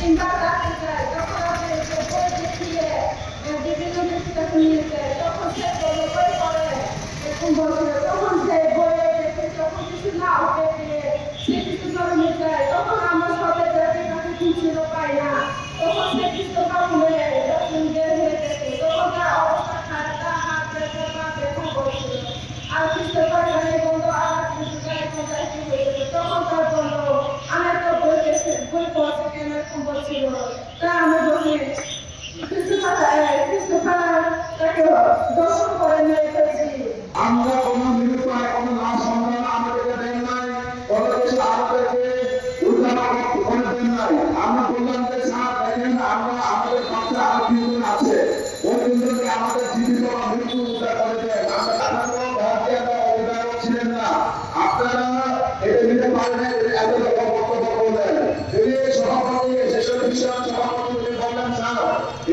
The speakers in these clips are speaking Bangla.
কিংবা রাখতে চায় তখন আমাদেরকে বই দেখিয়ে বিভিন্ন কিছু কাছে নিয়ে যায় তখন সে বই পড়ে এরকম বলছিল তখন সে বইয়ে দেখে তখন কিছু না উঠে দিয়ে সে কিছু ধরনের যায় তখন আমরা সবাই যাদের কাছে কিছু পাই না তখন সে কিছু কারণে যখন বের হয়ে যেত তখন তার অবস্থা খারাপ তার হাত ব্যথা পা ব্যথা করছিল আর কিছু পাইখানে বন্ধ আবার কিছু যাইতে হয়েছে তখন তার বন্ধ আমি একটা বই পড়ছে কেন এরকম বলছিল তা আমি বলি তাকে দর্শন করে নিয়ে এসেছি আমরা কোনো নিরুপায় কোনো না সন্ধান আমাদেরকে দেন নাই কোনো কিছু আমাদেরকে উদ্ধার করে দেন নাই আমরা বললাম যে স্যার দেখেন আমরা আমাদের কাছে আরো তিনজন আছে ওই তিনজনকে আমাদের জীবিত বা মৃত্যু উদ্ধার করে দেন আমরা সাধারণ ভারতীয় অভিভাবক ছিলেন না আপনারা এটা নিতে পারেন এত বক্তব্য করলেন তিনি সভাপতি সেসব বিষয় সভাপতি বললেন স্যার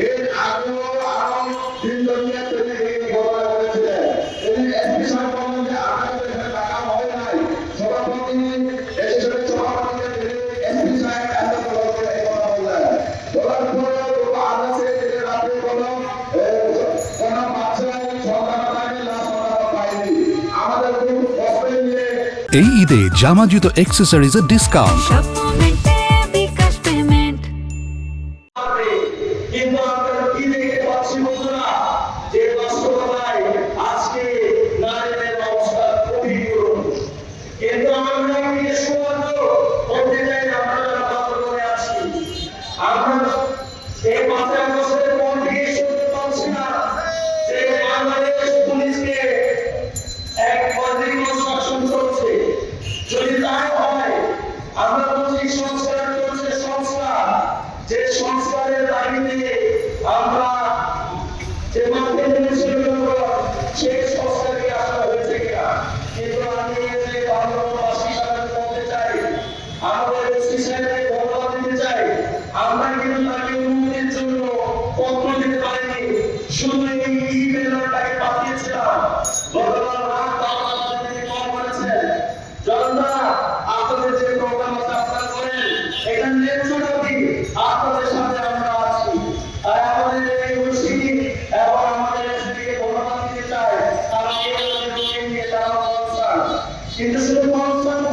এর আগেও আরো তিনজন নিয়ে তিনি এই ঘটনা করেছিলেন তিনি এসপি সাহেব বললেন যে আপনাদের এখানে টাকা হবে নাই সভাপতি এসেছিলেন সভাপতিকে তিনি এসপি সাহেব এত করে এই কথা বললেন বলার পরে আদাসে তিনি রাত্রে বলল কোনো বাচ্চাই সন্তান পায়নি না সন্তান পায়নি আমাদের খুব কষ্ট নিয়ে এই ঈদে জামা জুতো অ্যাক্সেসরিজের ডিসকাউন্ট কিন্তু আমরা কি দেখতে পাচ্ছি বন্ধুরা যে বাস্তবতায় আজকে নারীদের অবস্থা খুবই করুন কিন্তু আমরা কি শুধুমাত্র বলতে চাই আমরা বাধ্য করে আছি আমরা এই 5 আগস্টের পর থেকে শুনতে পাচ্ছি না যে বাংলাদেশ পুলিশকে এক অধিক শাসন চলছে যদি তাই হয় আমরা বলছি সংস্কার চলছে সংস্কার যে সংস্কারের দাবিতে আমরা যে মাধ্যমে সেই সংস্কারকে আসা হয়েছে কিনা কিন্তু আমি যে বাংলাদেশবাসী হিসাবে বলতে চাই আমাদের এসপি সাহেবকে ধন্যবাদ দিতে চাই আমরা কিন্তু তাকে উন্নতির জন্য পত্র দিতে পারিনি শুধু এই ইমেলটাকে পাঠিয়েছিলাম গতকাল রাত 12টা থেকে কল করেছেন জনতা আপনাদের যে প্রোগ্রাম আছে আপনারা করেন এটা নেতৃত্বটি আপনাদের সাথে আমরা আছি আর আমাদের এই গোষ্ঠী এবং আমাদের এসপিকে ধন্যবাদ দিতে চাই তারা এই নিয়ে তারা কনসার্ন কিন্তু শুধু কনসার্ন